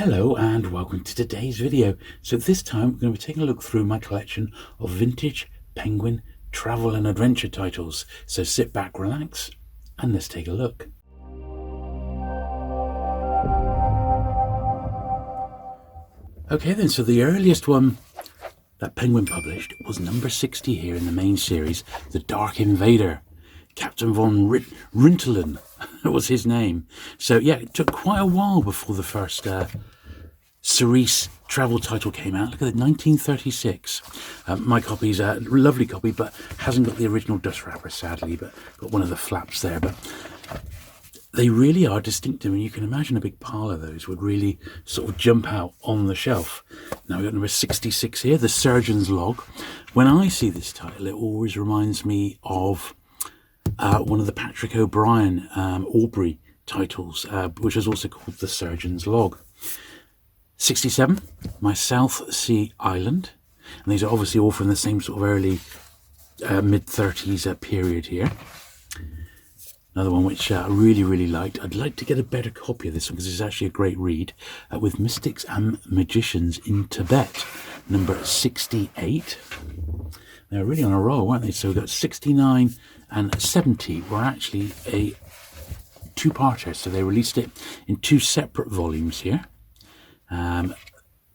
Hello and welcome to today's video. So this time we're going to be taking a look through my collection of vintage Penguin travel and adventure titles. So sit back, relax, and let's take a look. Okay then, so the earliest one that Penguin published was number 60 here in the main series, The Dark Invader. Captain von Rintelen was his name. So yeah, it took quite a while before the first CERISE travel title came out. Look at it, 1936. My copy's a lovely copy, but hasn't got the original dust wrapper, sadly, but got one of the flaps there. But they really are distinctive, and you can imagine a big pile of those would really sort of jump out on the shelf. Now we've got number 66 here, The Surgeon's Log. When I see this title, it always reminds me of one of the Patrick O'Brien Aubrey titles, which is also called The Surgeon's Log. 67, My South Sea Island. And these are obviously all from the same sort of early mid-30s period here. Another one which I really liked. I'd like to get a better copy of this one because it's actually a great read. With Mystics and Magicians in Tibet, number 68. They're really on a roll, weren't they? So we've got 69 and 70 were actually a two-parter. So they released it in two separate volumes here.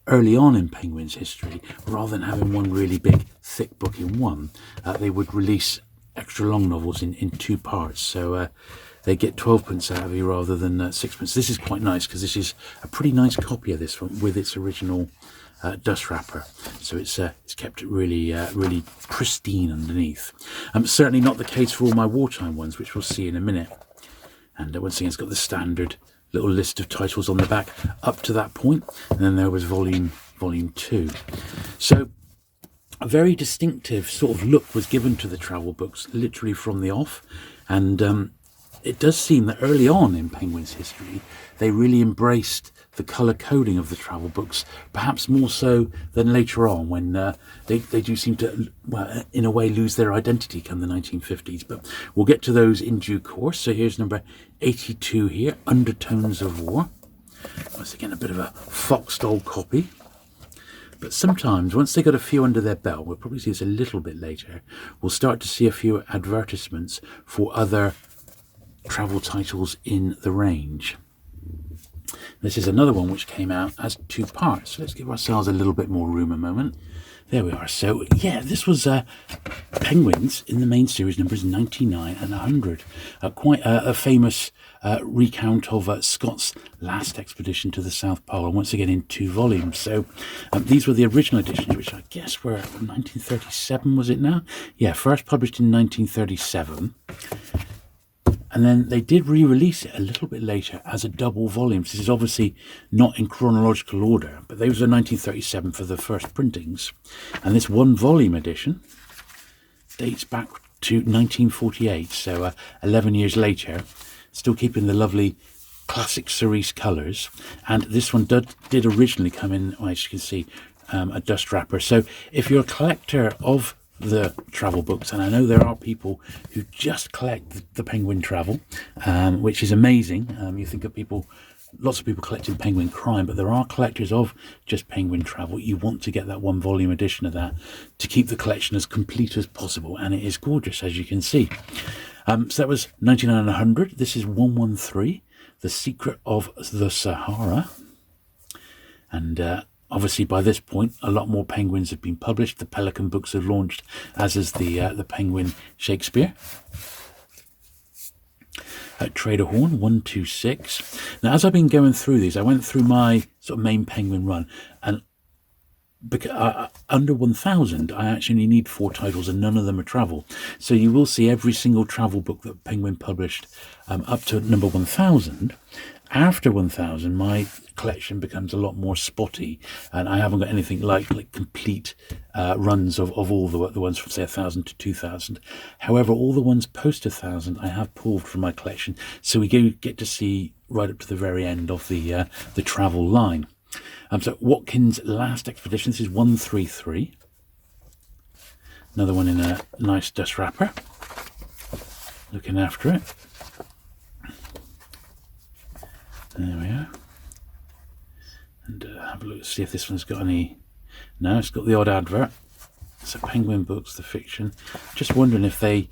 Early on in Penguin's history, rather than having one really big, thick book in one, they would release extra long novels in two parts. So they get 12p out of you rather than 6p. This is quite nice because this is a pretty nice copy of this one with its original dust wrapper. So it's kept really pristine underneath. Certainly not the case for all my wartime ones, which we'll see in a minute. And once again, it's got the standard little list of titles on the back up to that point, and then there was volume 2. So a very distinctive sort of look was given to the travel books literally from the off, and it does seem that early on in Penguin's history they really embraced the colour coding of the travel books, perhaps more so than later on when they do seem to, well, in a way, lose their identity come the 1950s. But we'll get to those in due course. So here's number 82 here, Undertones of War. Once again, a bit of a foxed old copy. But sometimes, once they got a few under their belt, we'll probably see this a little bit later, we'll start to see a few advertisements for other travel titles in the range. This is another one which came out as two parts. So let's give ourselves a little bit more room a moment. There we are. So yeah, this was Penguins in the main series numbers 99 and 100. Quite a famous recount of Scott's last expedition to the South Pole, and once again in two volumes. So these were the original editions, which I guess were 1937, was it now? Yeah, first published in 1937. And then they did re-release it a little bit later as a double volume. So this is obviously not in chronological order, but those were 1937 for the first printings. And this one volume edition dates back to 1948, so 11 years later, still keeping the lovely classic CERISE colours. And this one did originally come in, as you can see, a dust wrapper. So if you're a collector of the travel books, and I know there are people who just collect the Penguin travel, which is amazing. You think of lots of people collecting Penguin crime, but there are collectors of just Penguin travel. You want to get that one volume edition of that to keep the collection as complete as possible, and it is gorgeous, as you can see. So that was 99 and 100. This is 113, The Secret of the Sahara, and obviously, by this point, a lot more Penguins have been published. The Pelican books have launched, as is the Penguin Shakespeare. Trader Horn 126. Now, as I've been going through these, I went through my sort of main Penguin run, and under 1,000, I actually need 4 titles, and none of them are travel. So you will see every single travel book that Penguin published up to number 1,000. After 1,000, my collection becomes a lot more spotty, and I haven't got anything like complete runs of all the ones from, say, 1,000 to 2,000. However, all the ones post 1,000 I have pulled from my collection, so we get to see right up to the very end of the travel line. So Watkins' last expedition, this is 133. Another one in a nice dust wrapper. Looking after it. There we are. And have a look, see if this one's got any. No, it's got the odd advert. So Penguin Books, the fiction. Just wondering if they,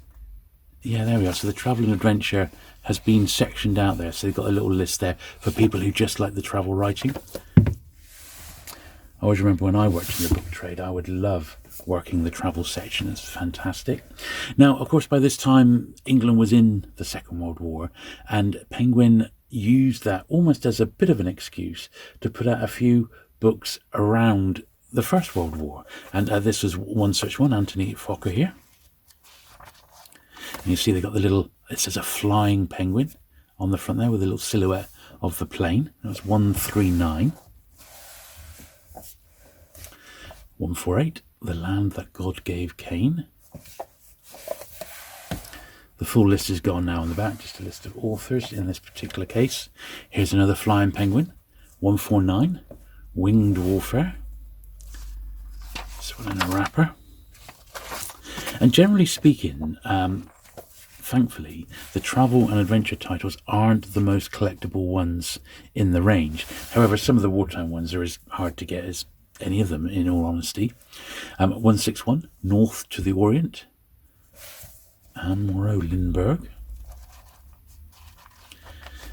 yeah, there we are. So the travel and adventure has been sectioned out there. So they've got a little list there for people who just like the travel writing. I always remember when I worked in the book trade, I would love working the travel section. It's fantastic. Now, of course, by this time, England was in the Second World War, and Penguin used that almost as a bit of an excuse to put out a few books around the First World War. And this was one such one, Anthony Fokker here. And you see they got the little, it says a flying penguin on the front there with a little silhouette of the plane. That was 139. 148, The Land That God Gave Cain. The full list is gone now on the back, just a list of authors in this particular case. Here's another flying penguin. 149, Winged Warfare. This one in a wrapper. And generally speaking, thankfully, the travel and adventure titles aren't the most collectible ones in the range. However, some of the wartime ones are as hard to get as any of them, in all honesty. 161, North to the Orient. Anne Moreau Lindbergh.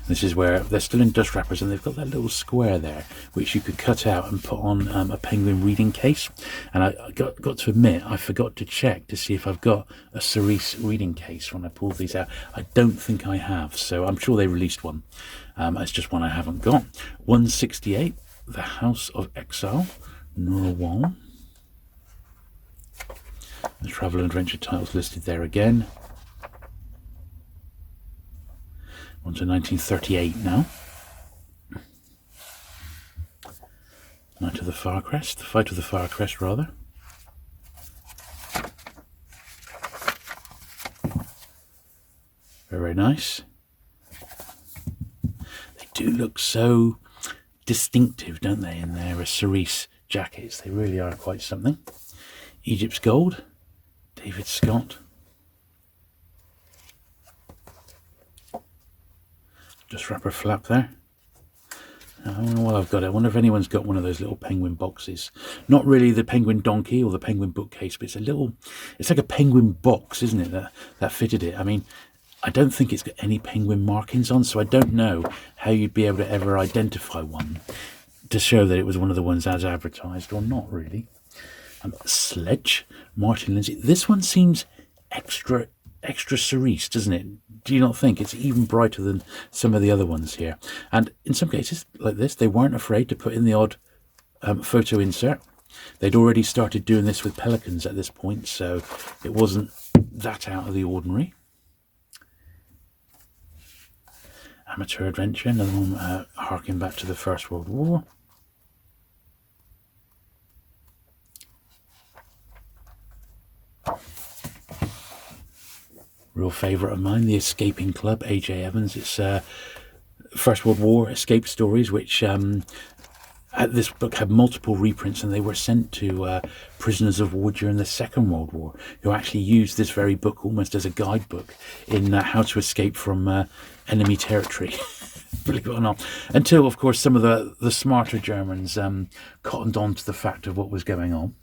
This is where they're still in dust wrappers, and they've got that little square there which you could cut out and put on a penguin reading case. And I got to admit, I forgot to check to see if I've got a CERISE reading case when I pulled these out. I don't think I have, so I'm sure they released one. It's just one I haven't got. 168, The House of Exile, Norwal. The travel and adventure titles listed there again. On to 1938 now. Night of the Firecrest, the Fight of the Firecrest rather. Very, very nice. They do look so distinctive, don't they, in their CERISE jackets. They really are quite something. Egypt's Gold, David Scott. Just wrapper flap there. I don't know what I've got. I wonder if anyone's got one of those little penguin boxes. Not really the penguin donkey or the penguin bookcase, but it's like a penguin box, isn't it, that fitted it. I mean, I don't think it's got any penguin markings on, so I don't know how you'd be able to ever identify one to show that it was one of the ones as advertised or not, really. Sledge, Martin Lindsay. This one seems extra CERISE, doesn't it? Do you not think? It's even brighter than some of the other ones here. And in some cases, like this, they weren't afraid to put in the odd photo insert. They'd already started doing this with pelicans at this point, so it wasn't that out of the ordinary. Amateur Adventure, another one harking back to the First World War. Real favourite of mine, The Escaping Club, A.J. Evans. It's First World War escape stories, which this book had multiple reprints, and they were sent to prisoners of war during the Second World War, who actually used this very book almost as a guidebook in how to escape from enemy territory. Believe it or not. Until, of course, some of the smarter Germans cottoned on to the fact of what was going on.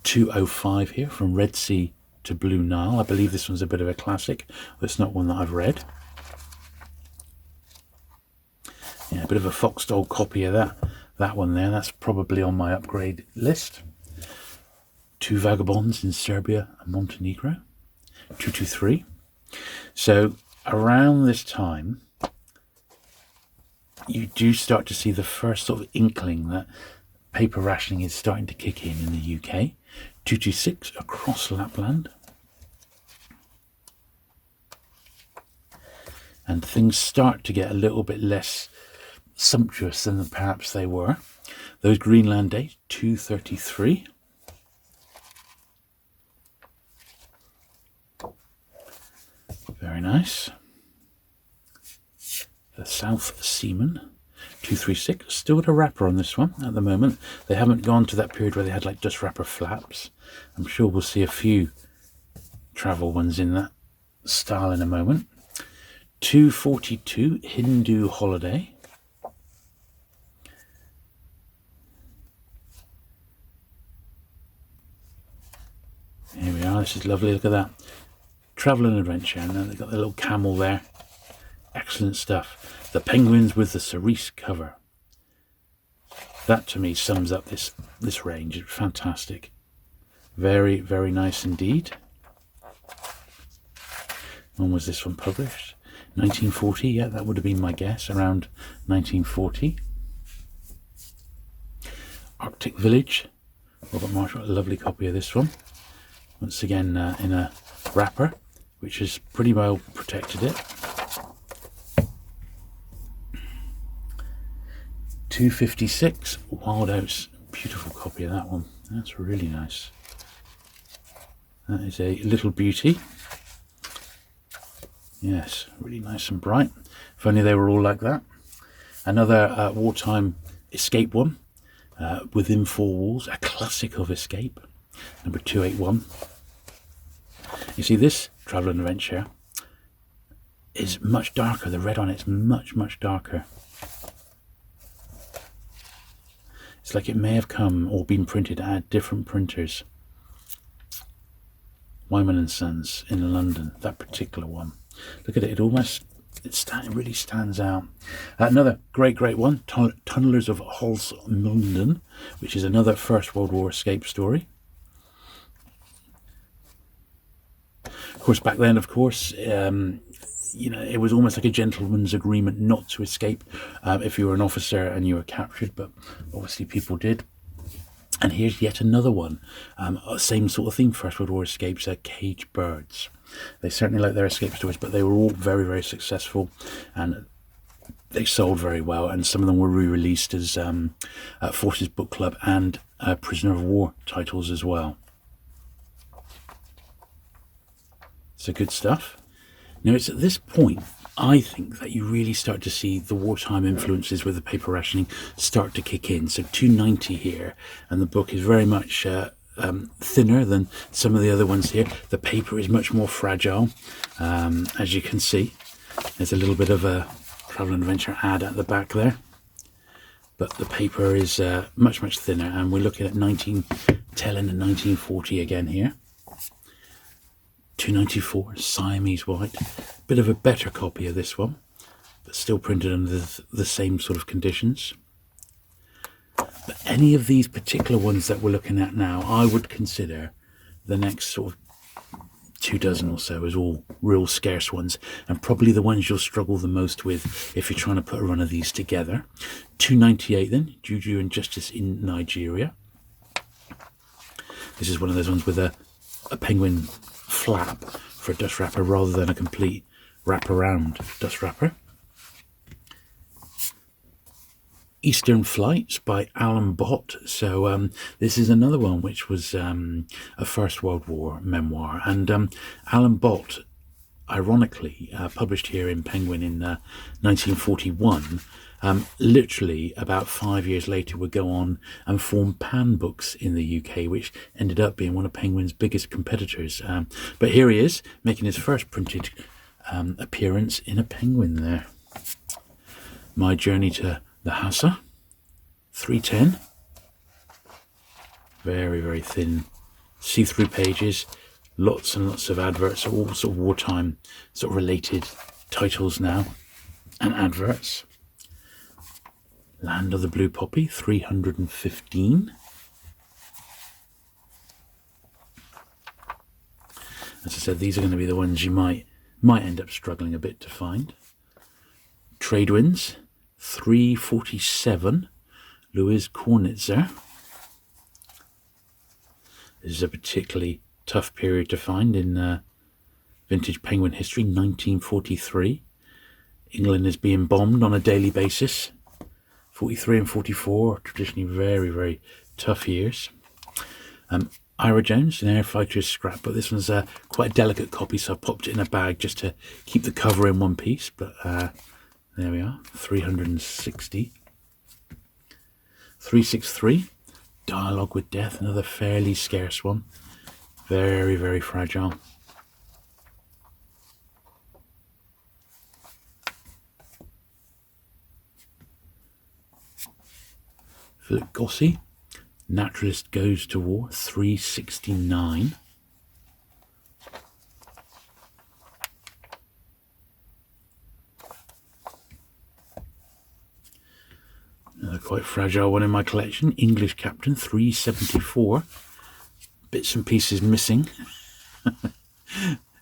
205 here, From Red Sea to Blue Nile. I believe this one's a bit of a classic, but it's not one that I've read. Yeah, a bit of a Foxdole copy of that one there. That's probably on my upgrade list. Two Vagabonds in Serbia and Montenegro. 223. So around this time, you do start to see the first sort of inkling that paper rationing is starting to kick in the UK. 226, Across Lapland. And things start to get a little bit less sumptuous than perhaps they were. Those Greenland dates, 233. Very nice. The South Seaman, 236. Still got a wrapper on this one at the moment. They haven't gone to that period where they had like just wrapper flaps. I'm sure we'll see a few travel ones in that style in a moment. 242, Hindu Holiday. Oh, this is lovely. Look at that. Travel and adventure. And then they've got the little camel there. Excellent stuff. The penguins with the cerise cover. That to me sums up this range. It's fantastic. Very, very nice indeed. When was this one published? 1940. Yeah, that would have been my guess. Around 1940. Arctic Village. Robert Marshall. A lovely copy of this one. Once again in a wrapper, which has pretty well protected it. 256 Wild Oats. Beautiful copy of that one. That's really nice. That is a little beauty. Yes, really nice and bright. If only they were all like that. Another wartime escape one. Within Four Walls, a classic of escape. Number 281. You see, this Travel and Adventure is much darker. The red on it's much, much darker. It's like it may have come or been printed at different printers. Wyman and Sons in London, that particular one. Look at it, it really stands out. Another great one, Tunnelers of Holzminden, which is another First World War escape story. Of course, back then, it was almost like a gentleman's agreement not to escape if you were an officer and you were captured, but obviously people did. And here's yet another one, same sort of theme, First World War escapes, Cage Birds. They certainly like their escape stories, but they were all very, very successful, and they sold very well, and some of them were re-released as Forces Book Club and Prisoner of War titles as well. So good stuff. Now it's at this point, I think, that you really start to see the wartime influences with the paper rationing start to kick in. So 290 here, and the book is very much thinner than some of the other ones here. The paper is much more fragile, as you can see. There's a little bit of a Travel and Adventure ad at the back there. But the paper is much, much thinner, and we're looking at 1910 and 1940 again here. 294 Siamese White, bit of a better copy of this one, but still printed under the same sort of conditions. But any of these particular ones that we're looking at now, I would consider the next sort of 24 or so as all real scarce ones, and probably the ones you'll struggle the most with if you're trying to put a run of these together. 298 then, Juju and Justice in Nigeria. This is one of those ones with a penguin flap for a dust wrapper rather than a complete wrap-around dust wrapper. Eastern Flights by Alan Bott. So this is another one which was a First World War memoir, and Alan Bott, ironically, published here in Penguin in 1941. Literally about 5 years later would go on and form Pan Books in the UK, which ended up being one of Penguin's biggest competitors. But here he is, making his first printed appearance in a Penguin there. My Journey to Lhasa, 310. Very, very thin, see-through pages, lots and lots of adverts, all sort of wartime sort of related titles now, and adverts. Land of the Blue Poppy, 315. As I said, these are going to be the ones you might end up struggling a bit to find. Trade Winds, 347. Louis Kornitzer. This is a particularly tough period to find in vintage Penguin history, 1943. England is being bombed on a daily basis. 43 and 44 are traditionally very, very tough years. Ira Jones, an Air Fighter's scrap, but this one's quite a delicate copy, so I popped it in a bag just to keep the cover in one piece. But there we are, 360. 363, Dialogue with Death, another fairly scarce one. Very, very fragile. Philip Gossey, Naturalist Goes to War, 369. Another quite fragile one in my collection. English Captain 374. Bits and pieces missing.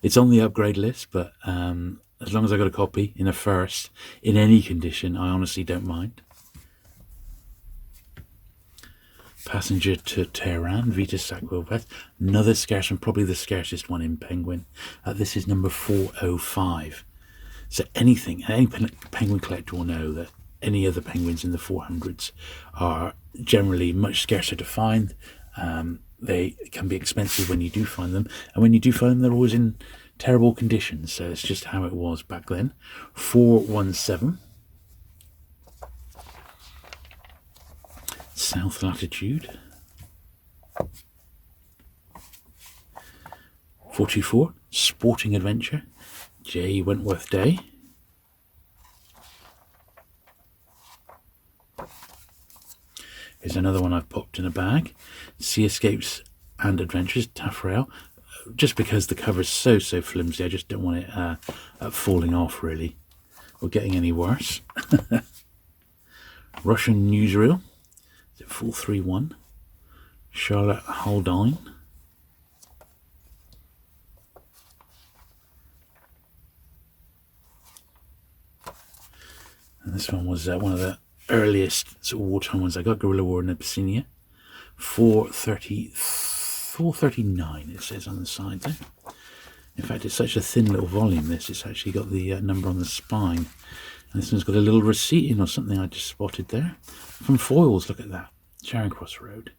It's on the upgrade list, but as long as I got a copy in a first, in any condition, I honestly don't mind. Passenger to Tehran, Vita Sackville West. Another scarce one, probably the scarcest one in Penguin. This is number 405. So any Penguin collector will know that any other Penguins in the 400s are generally much scarcer to find. They can be expensive when you do find them, and when you do find them, they're always in terrible condition. So it's just how it was back then. 417. South Latitude. 424. Sporting Adventure. J. Wentworth Day. Here's another one I've popped in a bag. Sea Escapes and Adventures, Taffrail. Just because the cover's so flimsy, I just don't want it falling off, really, or getting any worse. Russian Newsreel. Is it 431? Charlotte Haldane. And this one was one of the earliest sort of wartime ones I got. Guerrilla War in Abyssinia. 439 it says on the side there. In fact, it's such a thin little volume, this. It's actually got the number on the spine. And this one's got a little receipt in or something I just spotted there. From Foyles, look at that. Charing Cross Road.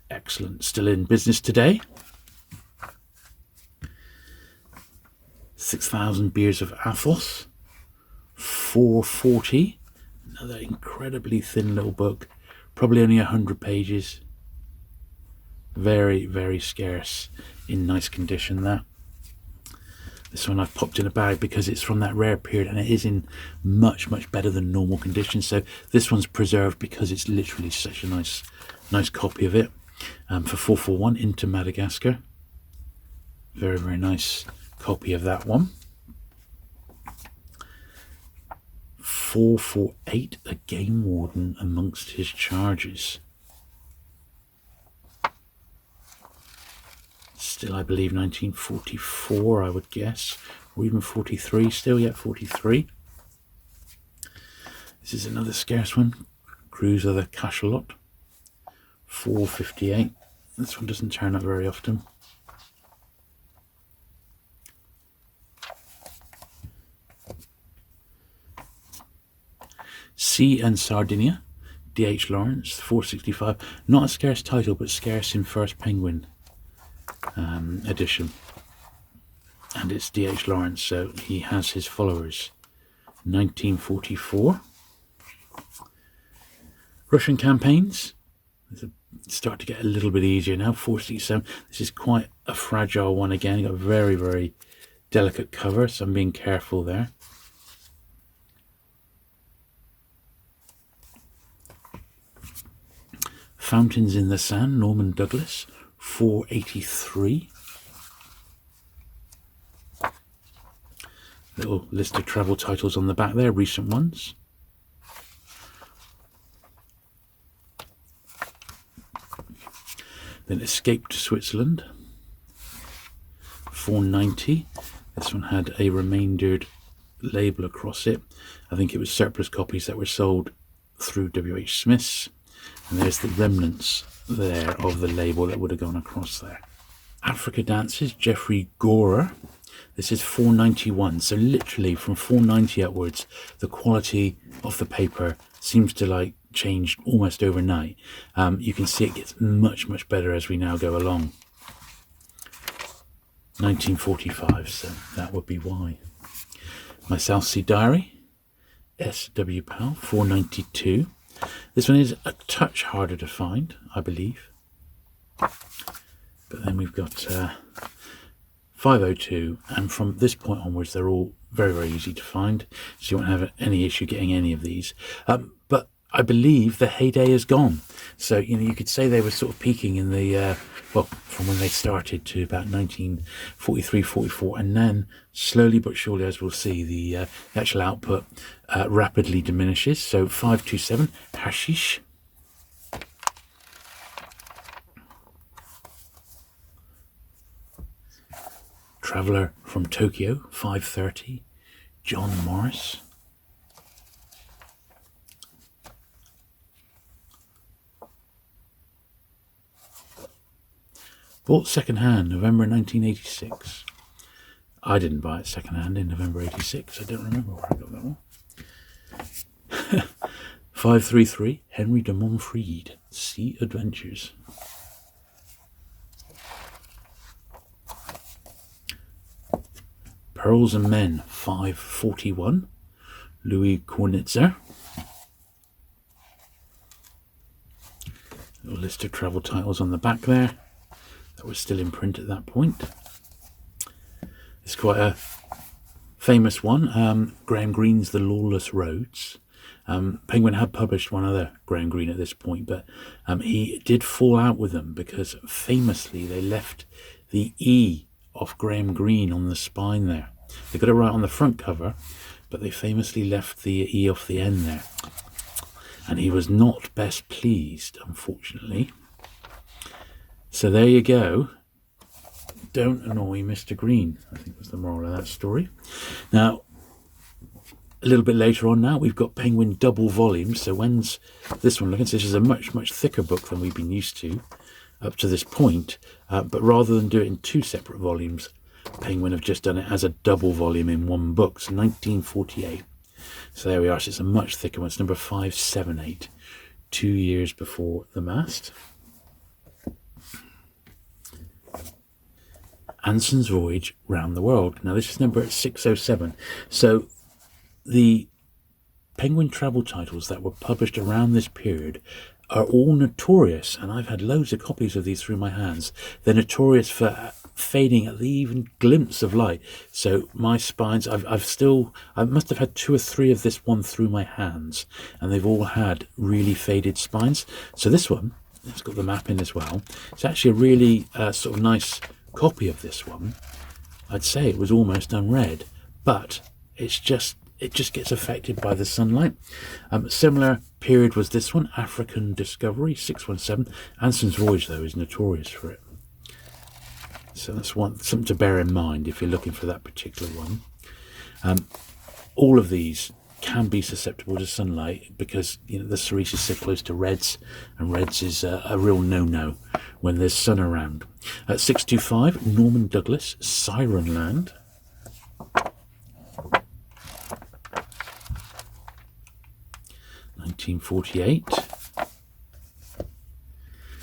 Excellent. Still in business today. 6,000 Beers of Athos. 440. Another incredibly thin little book. Probably only 100 pages. Very, very scarce. In nice condition, that. This one I've popped in a bag because it's from that rare period and it is in much better than normal condition. So this one's preserved because it's literally such a nice copy of it. For 441 Into Madagascar. Very, very nice copy of that one. 448 A Game Warden Amongst His Charges. Still, I believe, 1944, I would guess, or even 43. Still, yet 43. This is another scarce one. Cruise of the Cachalot. 458. This one doesn't turn up very often. Sea and Sardinia. D.H. Lawrence. 465. Not a scarce title, but scarce in First Penguin edition, and it's D.H. Lawrence, so he has his followers. 1944. Russian Campaigns. Start to get a little bit easier now. 467. This is quite a fragile one again. Got a very, very delicate cover, so I'm being careful there. Fountains in the Sand, Norman Douglas. 483. Little list of travel titles on the back there, recent ones. Then Escape to Switzerland. 490. This one had a remaindered label across it. I think it was surplus copies that were sold through W.H. Smith's. And there's the remnants there of the label that would have gone across there. Africa Dances, Geoffrey Gorer. This is 491. So literally from 490 upwards, the quality of the paper seems to like change almost overnight. You can see it gets much better as we now go along. 1945, so that would be why. My South Sea Diary, S.W. Powell, 492. This one is a touch harder to find, I believe. But then we've got 502, and from this point onwards, they're all very easy to find, so you won't have any issue getting any of these. But I believe the heyday is gone. So, you could say they were sort of peaking in the, from when they started to about 1943, 44, and then slowly but surely, as we'll see, the actual output rapidly diminishes. So 527, Hashish. Traveller from Tokyo, 530, John Morris. Bought second hand, November 1986. I didn't buy it second hand in November 86. I don't remember where I got that one. 533, Henry de Montfried, Sea Adventures. Pearls and Men, 541, Louis Kornitzer. A list of travel titles on the back there. That was still in print at that point. It's quite a famous one. Graham Greene's The Lawless Roads. Penguin had published one other Graham Greene at this point, but he did fall out with them because famously they left the E of Graham Greene on the spine there. They got it right on the front cover, but they famously left the E off the end there. And he was not best pleased, unfortunately. So there you go. Don't annoy Mr. Green, I think was the moral of that story. Now, a little bit later on now, we've got Penguin double volumes. So when's this one? Look, this is a much, much thicker book than we've been used to up to this point. But rather than do it in two separate volumes, Penguin have just done it as a double volume in one book. So 1948. So there we are. So it's a much thicker one. It's number 578, 2 years before The Mast. Anson's Voyage Round the World. Now this is number 607. So the Penguin travel titles that were published around this period are all notorious, and I've had loads of copies of these through my hands. They're notorious for fading at the even glimpse of light. So my spines, I must have had 2 or 3 of this one through my hands, and they've all had really faded spines. So this one, it's got the map in as well. It's actually a really sort of nice copy of this one. I'd say it was almost unread, but it just gets affected by the sunlight. Similar period was this one, African Discovery, 617. Anson's Voyage, though, is notorious for it. So that's something to bear in mind if you're looking for that particular one. All of these can be susceptible to sunlight because the cerise is so close to reds, and reds is a real no-no when there's sun around. At 625, Norman Douglas, Siren Land. (1948)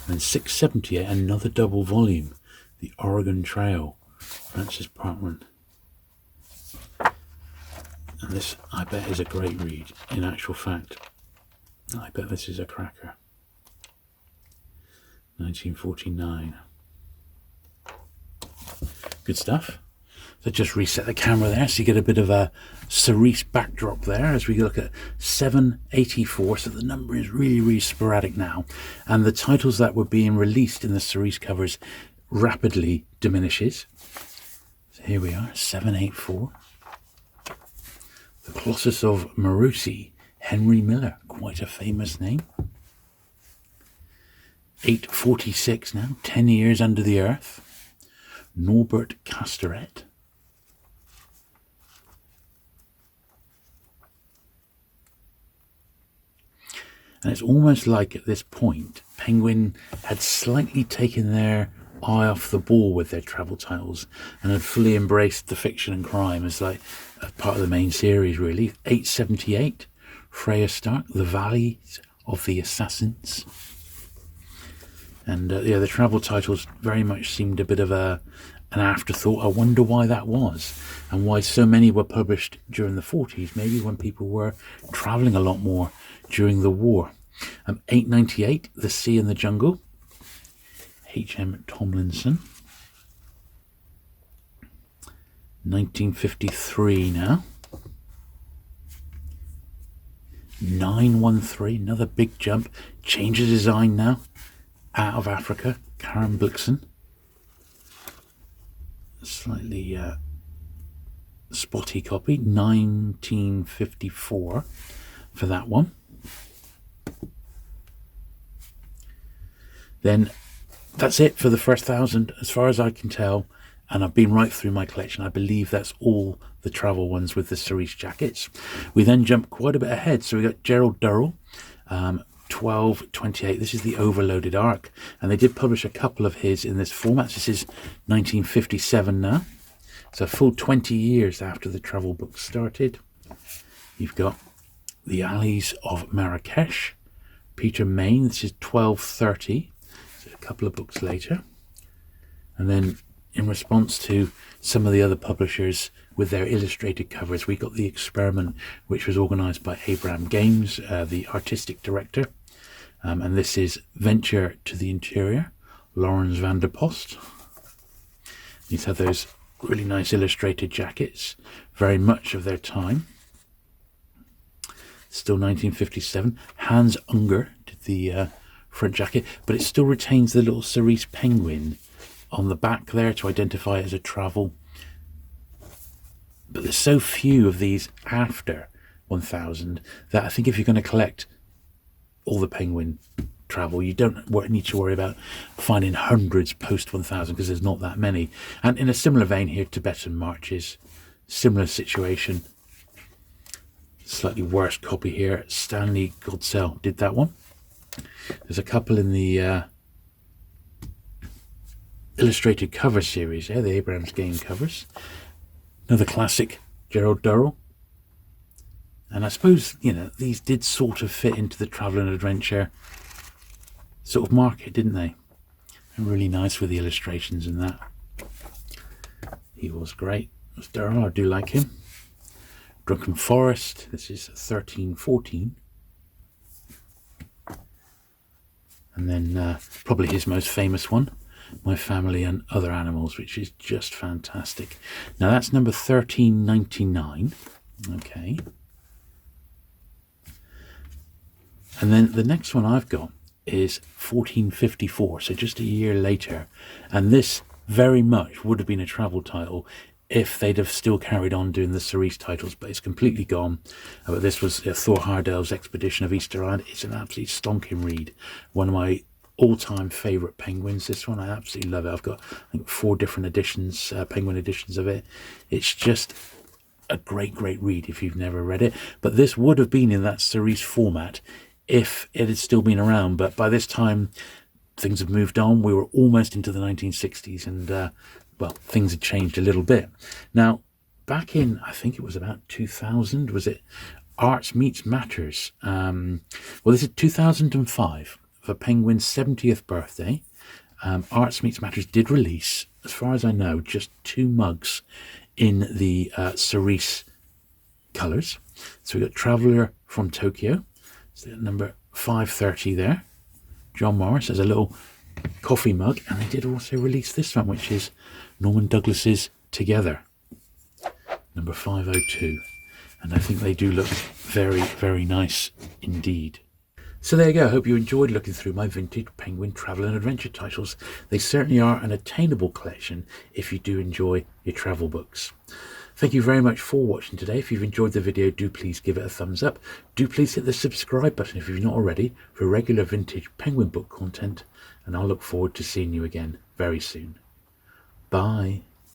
and 678, another double volume, The Oregon Trail, Francis Parkman. And this, I bet, is a great read. In actual fact, I bet this is a cracker. 1949. Good stuff. So just reset the camera there so you get a bit of a cerise backdrop there as we look at 784. So the number is really, really sporadic now. And the titles that were being released in the cerise covers rapidly diminishes. So here we are, 784. The Colossus of Marusi, Henry Miller, quite a famous name. 846 now, 10 Years Under the Earth. Norbert Castoret. And it's almost like at this point, Penguin had slightly taken their eye off the ball with their travel titles and had fully embraced the fiction and crime as like a part of the main series, really. 878, Freya Stark, The Valleys of the Assassins. And the travel titles very much seemed a bit of an afterthought. I wonder why that was, and why so many were published during the 40s, maybe when people were travelling a lot more during the war. 898, The Sea and the Jungle, H.M. Tomlinson. 1953 now. 913, another big jump. Change of design now. Out of Africa, Karen Blixen. Slightly spotty copy, 1954 for that one. Then that's it for the first 1,000 as far as I can tell, and I've been right through my collection. I believe that's all the travel ones with the cerise jackets. We then jump quite a bit ahead, so we got Gerald Durrell, 1228. This is the Overloaded Arc, and they did publish a couple of his in this format. This is 1957 now, so a full 20 years after the travel book started. You've got The Alleys of Marrakesh, Peter Main. This is 1230, so a couple of books later. And then in response to some of the other publishers with their illustrated covers, we got The Experiment, which was organised by Abraham Games, the artistic director. And this is Venture to the Interior, Lawrence van der Post. These have those really nice illustrated jackets, very much of their time. Still 1957. Hans Unger did the front jacket, but it still retains the little cerise penguin on the back there to identify it as a travel. But there's so few of these after 1,000 that I think if you're going to collect all the penguin travel, you don't need to worry about finding hundreds post 1,000 because there's not that many. And in a similar vein here, Tibetan Marches, similar situation. Slightly worse copy here. Stanley Godsell did that one. There's a couple in the illustrated cover series, the Abrams Game covers. Another classic, Gerald Durrell. And I suppose, these did sort of fit into the travel and adventure sort of market, didn't they? And really nice with the illustrations and that. He was great. That's Durrell, I do like him. Drunken Forest, this is 1314. And then probably his most famous one, My Family and Other Animals, which is just fantastic. Now that's number 1399. Okay. And then the next one I've got is 1454, so just a year later. And this very much would have been a travel title if they'd have still carried on doing the Cerise titles, but it's completely gone. But this was Thor Hardell's Expedition of Easter Island. It's an absolute stonking read. One of my all-time favourite penguins, this one. I absolutely love it. I've got, I think, 4 different editions, penguin editions of it. It's just a great read if you've never read it. But this would have been in that Cerise format if it had still been around. But by this time, things have moved on. We were almost into the 1960s, and well, things had changed a little bit. Now, back in, I think it was about 2000, was it? Arts Meets Matters. Well, this is 2005, for Penguin's 70th birthday. Arts Meets Matters did release, as far as I know, just 2 mugs in the Cerise colours. So we got Traveller from Tokyo. So number 530 there. John Morris has a little coffee mug, and they did also release this one, which is Norman Douglas's Together, number 502, and I think they do look very nice indeed. So there you go. I hope you enjoyed looking through my vintage Penguin travel and adventure titles. They certainly are an attainable collection if you do enjoy your travel books. Thank you very much for watching today. If you've enjoyed the video, do please give it a thumbs up. Do please hit the subscribe button if you've not already for regular vintage Penguin book content, and I'll look forward to seeing you again very soon. Bye.